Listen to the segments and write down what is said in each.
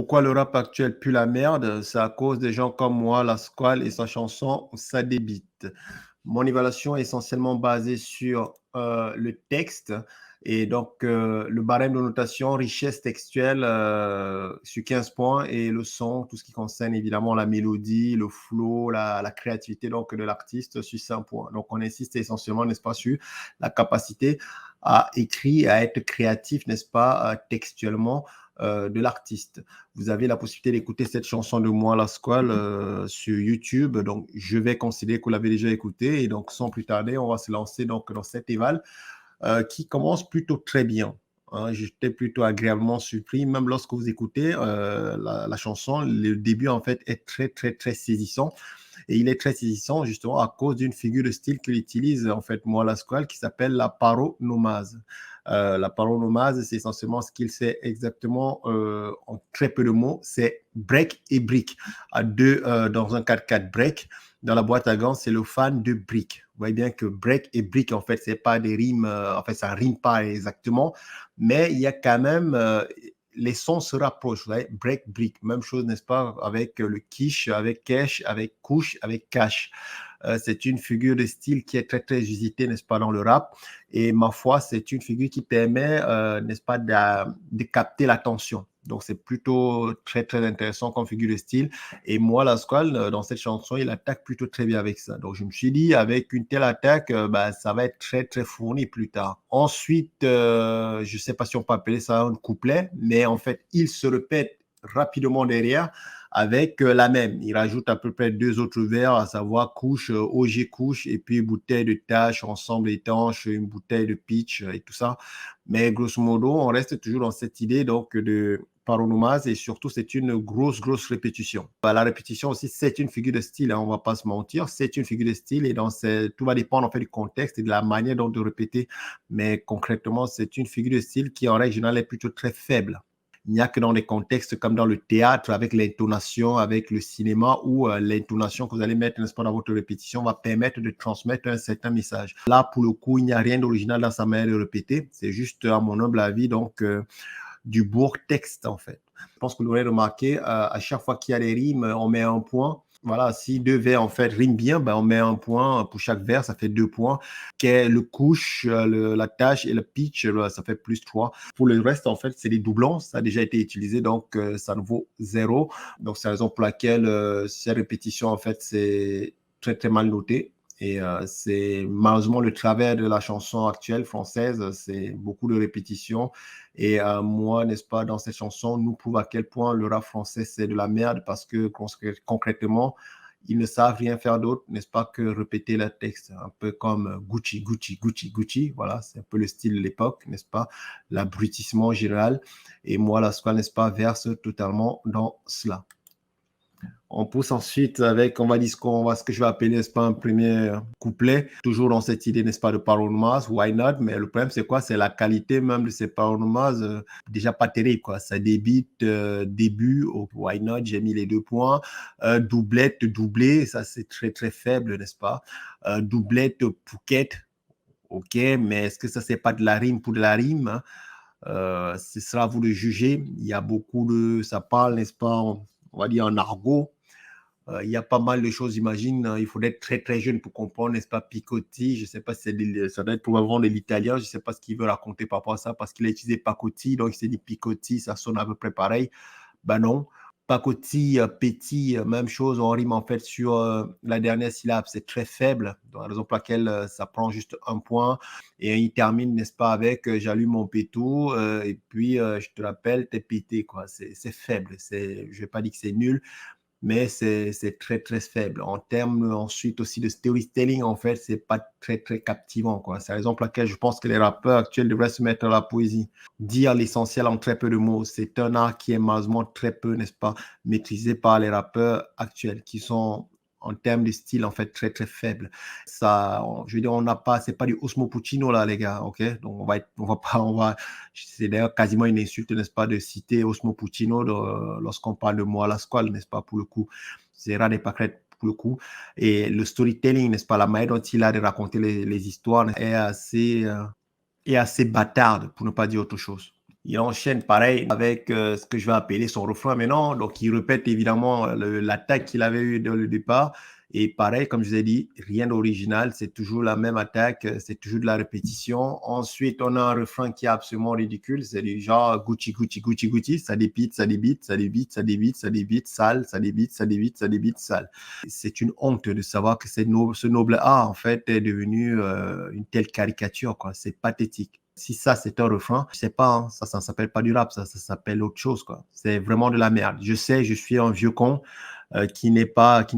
Pourquoi le rap actuel pue la merde? C'est à cause des gens comme moi, la Squale et sa chanson Ça débite. Mon évaluation est essentiellement basée sur le texte et donc le barème de notation, richesse textuelle sur 15 points et le son, tout ce qui concerne évidemment la mélodie, le flow, la créativité donc, de l'artiste sur 5 points. Donc on insiste essentiellement, n'est-ce pas, sur la capacité à écrire, à être créatif, n'est-ce pas, textuellement de l'artiste. Vous avez la possibilité d'écouter cette chanson de moi, La Squale, sur YouTube. Donc, je vais considérer que vous l'avez déjà écoutée. Et donc, sans plus tarder, on va se lancer donc, dans cette éval qui commence plutôt très bien. Hein. J'étais plutôt agréablement surpris, même lorsque vous écoutez la chanson, le début en fait est très très très saisissant et il est très saisissant justement à cause d'une figure de style qu'il utilise en fait moi la squale qui s'appelle la paronomase. La paronomase, c'est essentiellement ce qu'il sait exactement en très peu de mots, c'est break et brick. À deux dans un 4x4 break, dans la boîte à gants, c'est le fan de brick. Vous voyez bien que break et brick, en fait, c'est pas des rimes, en fait, ça rime pas exactement, mais il y a quand même, les sons se rapprochent, vous voyez, break, brick, même chose, n'est-ce pas, avec le quiche, avec cash, avec couche, avec cash. C'est une figure de style qui est très, très usitée, n'est-ce pas, dans le rap. Et ma foi, c'est une figure qui permet, n'est-ce pas, de capter l'attention. Donc, c'est plutôt très, très intéressant comme figure de style. Et moi, la Squale, dans cette chanson, il attaque plutôt très bien avec ça. Donc, je me suis dit, avec une telle attaque, bah, ça va être très, très fourni plus tard. Ensuite, je ne sais pas si on peut appeler ça un couplet, mais en fait, il se répète rapidement derrière avec la même. Il rajoute à peu près deux autres vers, à savoir couche, OG couche, et puis bouteille de tâche, ensemble étanche, une bouteille de pitch et tout ça. Mais grosso modo, on reste toujours dans cette idée donc de paronomase et surtout, c'est une grosse, grosse répétition. La répétition aussi, c'est une figure de style, hein, on ne va pas se mentir, c'est une figure de style et donc tout va dépendre en fait du contexte et de la manière dont de répéter. Mais concrètement, c'est une figure de style qui en règle générale est plutôt très faible. Il n'y a que dans des contextes comme dans le théâtre, avec l'intonation, avec le cinéma, où l'intonation que vous allez mettre, n'est-ce pas, dans votre répétition va permettre de transmettre un certain message. Là, pour le coup, il n'y a rien d'original dans sa manière de répéter. C'est juste, à mon humble avis, donc, du bourg texte, en fait. Je pense que vous l'aurez remarqué, à chaque fois qu'il y a des rimes, on met un point. Voilà, si deux vers en fait riment bien, ben on met un point pour chaque vers, ça fait 2 points. Le couche, la tâche et le pitch, ça fait plus 3. Pour le reste, en fait, c'est des doublons, ça a déjà été utilisé, donc ça ne vaut 0. Donc c'est la raison pour laquelle ces répétitions, en fait, c'est très très mal noté. Et c'est malheureusement le travers de la chanson actuelle française, c'est beaucoup de répétitions. Et moi, n'est-ce pas, dans cette chanson, nous prouve à quel point le rap français, c'est de la merde parce que concrètement, ils ne savent rien faire d'autre, n'est-ce pas, que répéter le texte. Un peu comme Gucci, Gucci, Gucci, Gucci. Voilà, c'est un peu le style de l'époque, n'est-ce pas, l'abrutissement général. Et moi, la squale, n'est-ce pas, verse totalement dans cela. On pousse ensuite avec, on va dire ce que je vais appeler, n'est-ce pas, un premier couplet, toujours dans cette idée, n'est-ce pas, de paronomase, why not, mais le problème, c'est quoi? C'est la qualité même de ces paronomases, déjà pas terrible, quoi. Ça débite, début, oh, why not, j'ai mis les 2 points, doublette, doublé, ça c'est très très faible, n'est-ce pas? Doublette, pouquette, ok, mais est-ce que ça c'est pas de la rime pour de la rime, hein? Ce sera à vous de juger. Il y a beaucoup de, ça parle, n'est-ce pas, on va dire en argot. Il y a pas mal de choses, j'imagine. Il faut être très, très jeune pour comprendre, n'est-ce pas, picotti. Je ne sais pas si ça doit être probablement de l'italien. Je ne sais pas ce qu'il veut raconter par rapport à ça parce qu'il a utilisé pacotti. Donc, il s'est dit picotti, ça sonne à peu près pareil. Ben non. Pacotti, petit, même chose. On rime en fait sur la dernière syllabe. C'est très faible. Donc, la raison pour laquelle ça prend juste un point. Et il termine, n'est-ce pas, avec j'allume mon pétou. Et puis, je te rappelle, t'es pété, quoi. C'est faible. Je ne vais pas dire que c'est nul mais c'est très, très faible. En termes ensuite aussi de storytelling, en fait, c'est pas très, très captivant, quoi. C'est la raison pour laquelle je pense que les rappeurs actuels devraient se mettre à la poésie. Dire l'essentiel en très peu de mots, c'est un art qui est malheureusement très peu, n'est-ce pas, maîtrisé par les rappeurs actuels qui sont en termes de style, en fait, très, très faibles. Ça, je veux dire, on n'a pas, c'est pas du Osmo Puccino, là, les gars, ok? Donc, on va pas, c'est d'ailleurs quasiment une insulte, n'est-ce pas, de citer Osmo Puccino lorsqu'on parle de moi à la squale, n'est-ce pas, pour le coup. C'est rare des pâquerettes pour le coup. Et le storytelling, n'est-ce pas, la manière dont il a de raconter les histoires est assez bâtarde, pour ne pas dire autre chose. il enchaîne pareil avec ce que je vais appeler son refrain maintenant. Donc, il répète évidemment l'attaque qu'il avait eue dans le départ. Et pareil, comme je vous ai dit, rien d'original. C'est toujours la même attaque. C'est toujours de la répétition. Ensuite, on a un refrain qui est absolument ridicule. C'est du genre Gucci, Gucci, Gucci, Gucci. Ça débite, ça débite, ça débite, ça débite, ça débite, sale, ça débite, ça débite, ça débite, sale. C'est une honte de savoir que ce noble art, en fait, est devenu une telle caricature, quoi. C'est pathétique. Si ça, c'est un refrain, je sais pas, hein, ça ne s'appelle pas du rap, ça s'appelle autre chose, quoi. C'est vraiment de la merde. Je sais, je suis un vieux con qui ne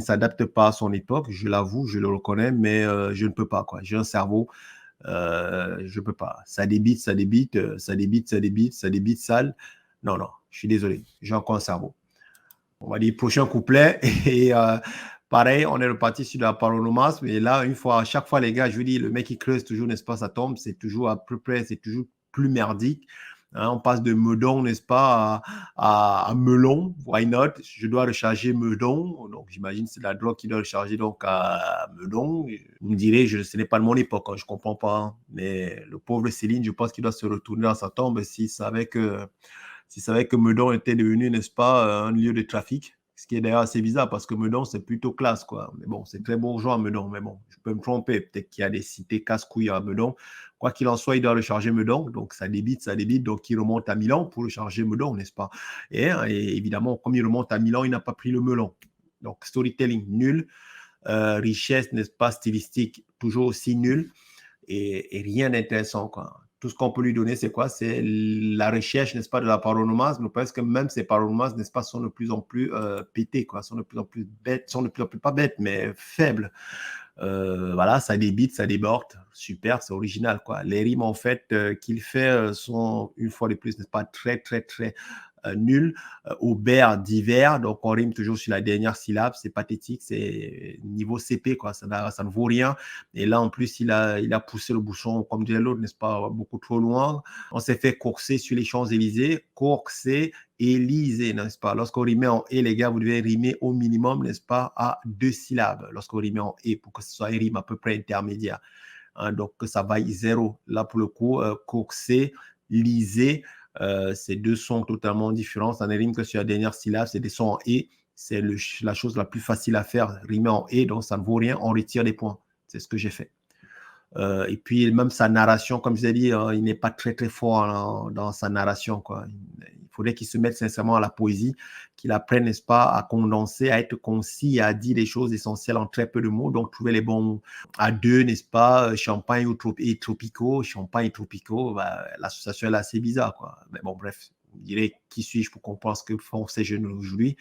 s'adapte pas à son époque, je l'avoue, je le reconnais, mais je ne peux pas, quoi. J'ai un cerveau, je peux pas. Ça débite, ça débite, ça débite, ça débite, ça débite sale. Non, non, je suis désolé, j'ai encore un cerveau. On va dire prochain couplet et pareil, on est reparti sur la paronomasme. Et là, à chaque fois, les gars, je vous dis, le mec qui creuse toujours, n'est-ce pas, ça tombe, c'est toujours à peu près, c'est toujours plus merdique. Hein, on passe de Meudon, n'est-ce pas, à Melon. Why not? Je dois recharger Meudon. Donc, j'imagine que c'est la drogue qui doit recharger donc à Meudon. Vous me direz, ce n'est pas de mon époque, hein, je ne comprends pas. Hein. Mais le pauvre Céline, je pense qu'il doit se retourner dans sa tombe s'il savait que Meudon était devenu, n'est-ce pas, un lieu de trafic. Ce qui est d'ailleurs assez bizarre parce que Meudon, c'est plutôt classe, quoi. Mais bon, c'est très bourgeois, Meudon. Mais bon, je peux me tromper. Peut-être qu'il y a des cités casse-couilles à Meudon. Quoi qu'il en soit, il doit recharger Meudon. Donc, ça débite, ça débite. Donc, il remonte à Milan pour recharger Meudon, n'est-ce pas? Et évidemment, comme il remonte à Milan, il n'a pas pris le melon. Donc, storytelling nul. Richesse, n'est-ce pas, stylistique, toujours aussi nul. Et rien d'intéressant, quoi. Tout ce qu'on peut lui donner, c'est quoi? C'est la recherche, n'est-ce pas, de la paronomasme. Parce que même ces paronomasmes, n'est-ce pas, sont de plus en plus pétés, quoi, sont de plus en plus bêtes, sont de plus en plus, pas bêtes, mais faibles. Voilà, ça débite, ça déborde. Super, c'est original, quoi. Les rimes, en fait, qu'il fait sont, une fois de plus, n'est-ce pas, très, très, très nul. Aubert d'hiver, donc on rime toujours sur la dernière syllabe, c'est pathétique, c'est niveau CP, quoi, ça ne vaut rien. Et là, en plus, il a poussé le bouchon, comme dirait l'autre, n'est-ce pas, beaucoup trop loin. On s'est fait courser sur les Champs-Élysées, courser, Élysée, n'est-ce pas? Lorsqu'on rime en et, les gars, vous devez rimer au minimum, n'est-ce pas, à 2 syllabes. Lorsqu'on rime en et, pour que ce soit une rime à peu près intermédiaire. Hein, donc, que ça vaille 0. Là, pour le coup, courser, lisez, ces deux sons totalement différents. Ça ne rime que sur la dernière syllabe, c'est des sons en et. C'est la chose la plus facile à faire, rimer en et, donc ça ne vaut rien, on retire des points. C'est ce que j'ai fait. Et puis, même sa narration, comme je l'ai dit, il n'est pas très, très fort dans sa narration, quoi. Il faudrait qu'il se mette sincèrement à la poésie, qu'il apprenne, n'est-ce pas, à condenser, à être concis, à dire les choses essentielles en très peu de mots, donc trouver les bons mots. À deux, n'est-ce pas, champagne et tropicaux, champagne et tropicaux, bah, l'association est assez bizarre, quoi. Mais bon, bref, vous direz, qui suis-je pour comprendre ce que font ces jeunes aujourd'hui?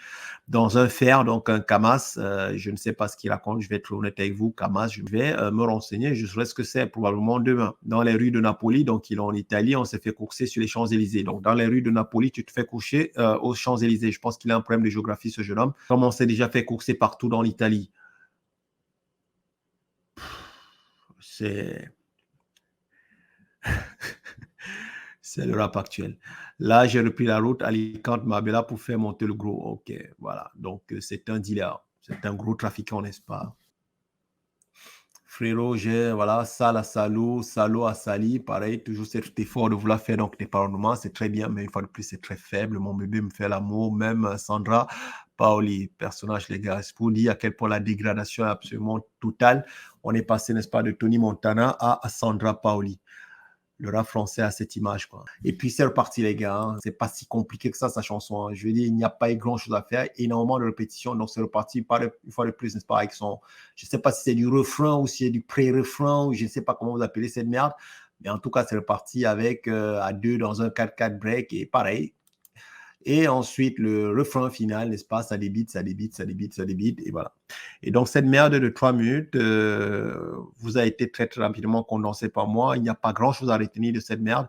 Dans un fer, donc un Camas, je ne sais pas ce qu'il raconte, je vais être honnête avec vous, Camas, je vais me renseigner, je saurai ce que c'est probablement demain. Dans les rues de Napoli, donc il est en Italie, on s'est fait courser sur les Champs-Élysées. Donc dans les rues de Napoli, tu te fais coucher aux Champs-Élysées. Je pense qu'il a un problème de géographie, ce jeune homme. Comme on s'est déjà fait courser partout dans l'Italie, c'est c'est le rap actuel. Là, j'ai repris la route Alicante-Marbella pour faire monter le gros. Ok, voilà. Donc c'est un dealer, c'est un gros trafiquant, n'est-ce pas? Frérot, j'ai, voilà, Sal à Salou, Salo à Sali, pareil, toujours cet effort de vouloir faire donc des parolements, c'est très bien, mais une fois de plus, c'est très faible. Mon bébé me fait l'amour, même Sandra Paoli, personnage, les gars, c'est pour dire à quel point la dégradation est absolument totale. On est passé, n'est-ce pas, de Tony Montana à Sandra Paoli. Le rap français a cette image, quoi. Et puis, c'est reparti, les gars. Hein. C'est pas si compliqué que ça, sa chanson. Hein. Je veux dire, il n'y a pas eu grand-chose à faire. Énormément de répétitions. Donc, c'est reparti une fois de plus, n'est-ce pas, avec son... Je ne sais pas si c'est du refrain ou si c'est du pré-refrain ou je ne sais pas comment vous appelez cette merde. Mais en tout cas, c'est reparti avec à deux dans un 4-4 break et pareil. Et ensuite, le refrain final, n'est-ce pas? Ça débite, ça débite, ça débite, ça débite, et voilà. Et donc, cette merde de 3 minutes vous a été très, très rapidement condensée par moi. Il n'y a pas grand-chose à retenir de cette merde,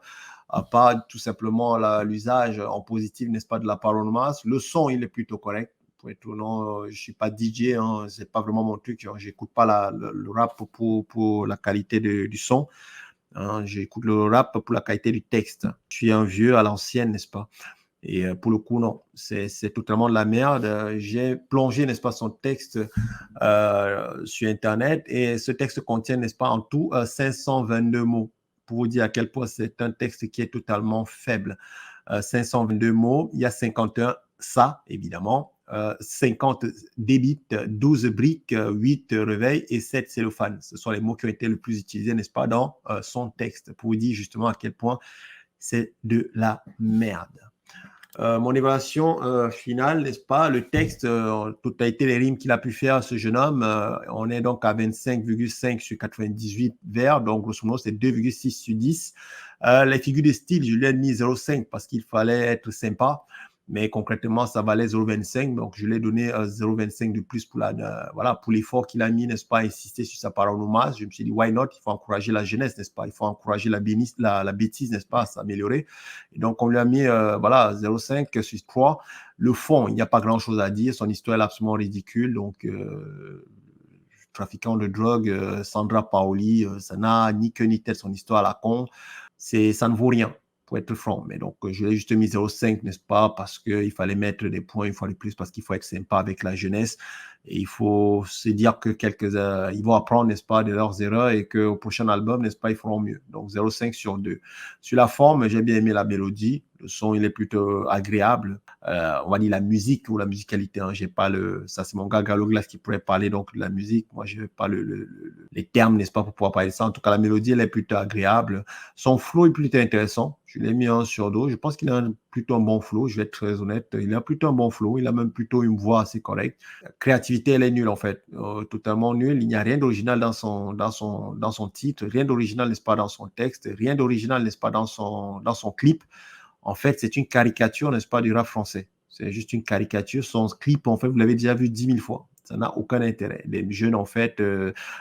à part tout simplement l'usage en positif, n'est-ce pas, de la parole de masse. Le son, il est plutôt correct. Pour être honnête, je ne suis pas DJ, hein, ce n'est pas vraiment mon truc. Je n'écoute pas le rap pour la qualité du son. Hein, j'écoute le rap pour la qualité du texte. Je suis un vieux à l'ancienne, n'est-ce pas? Et pour le coup, non, c'est totalement de la merde. J'ai plongé, n'est-ce pas, son texte sur Internet et ce texte contient, n'est-ce pas, en tout 522 mots pour vous dire à quel point c'est un texte qui est totalement faible. 522 mots, il y a 51 ça, évidemment. 50 débits, 12 briques, 8 réveils et 7 cellophane. Ce sont les mots qui ont été le plus utilisés, n'est-ce pas, dans son texte, pour vous dire justement à quel point c'est de la merde. Mon évaluation finale, n'est-ce pas, le texte, tout a été les rimes qu'il a pu faire, ce jeune homme. On est donc à 25,5 sur 98 vers, donc grosso modo, c'est 2,6 sur 10. Les figures de style, je lui ai mis 0,5 parce qu'il fallait être sympa. Mais concrètement, ça valait 0,25. Donc, je lui ai donné 0,25 de plus pour voilà, pour l'effort qu'il a mis, n'est-ce pas, insister sur sa parole hommage. Je me suis dit, why not? Il faut encourager la jeunesse, n'est-ce pas? Il faut encourager la bêtise, n'est-ce pas, à s'améliorer. Et donc, on lui a mis, voilà, 0,5 sur 3. Le fond, il n'y a pas grand-chose à dire. Son histoire est absolument ridicule. Donc, trafiquant de drogue, Sandra Paoli, ça n'a ni queue ni tête, son histoire à la con. Ça ne vaut rien, pour être franc. Mais donc, je l'ai juste mis 0,5, n'est-ce pas, parce qu'il fallait mettre des points une fois de plus, parce qu'il faut être sympa avec la jeunesse. Et il faut se dire que ils vont apprendre, n'est-ce pas, de leurs erreurs et qu'au prochain album, n'est-ce pas, ils feront mieux. Donc, 0,5 sur 2. Sur la forme, j'ai bien aimé la mélodie. Le son, il est plutôt agréable. On va dire la musique ou la musicalité. Hein. J'ai pas ça, c'est mon gars Galoglas qui pourrait parler donc de la musique. Moi, je n'ai pas les termes, n'est-ce pas, pour pouvoir parler de ça. En tout cas, la mélodie, elle est plutôt agréable. Son flow est plutôt intéressant. Je l'ai mis 1 sur 2. Je pense qu'il a plutôt un bon flow. Je vais être très honnête. Il a plutôt un bon flow. Il a même plutôt une voix assez correcte. Créativité, elle est nulle en fait. Totalement nulle. Il n'y a rien d'original dans son titre. Rien d'original, n'est-ce pas, dans son texte. Rien d'original, n'est-ce pas, dans son clip. En fait, c'est une caricature, n'est-ce pas, du rap français. C'est juste une caricature. Son clip, en fait, vous l'avez déjà vu 10 000 fois. Ça n'a aucun intérêt. Les jeunes, en fait,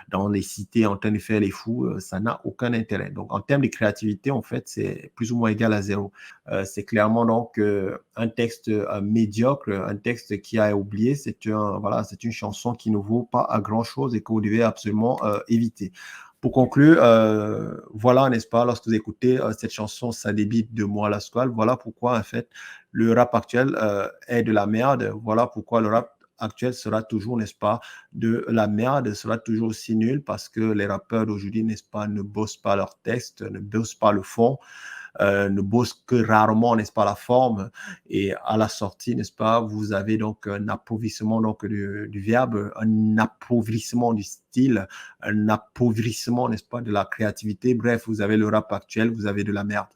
dans les cités, en train de faire les fous, ça n'a aucun intérêt. Donc, en termes de créativité, en fait, c'est plus ou moins égal à 0. C'est clairement donc un texte médiocre, un texte qui a oublié. C'est une chanson qui ne vaut pas à grand-chose et que vous devez absolument éviter. Pour conclure, voilà, n'est-ce pas, lorsque vous écoutez cette chanson, ça débite de moi à la squale, voilà pourquoi, en fait, le rap actuel est de la merde. Voilà pourquoi le rap actuel sera toujours, n'est-ce pas, de la merde, sera toujours aussi nul parce que les rappeurs d'aujourd'hui, n'est-ce pas, ne bossent pas leur texte, ne bossent pas le fond. Ne bosse que rarement, n'est-ce pas, la forme. Et à la sortie, n'est-ce pas, vous avez donc un appauvrissement donc, du verbe, un appauvrissement du style, un appauvrissement, n'est-ce pas, de la créativité. Bref, vous avez le rap actuel, vous avez de la merde.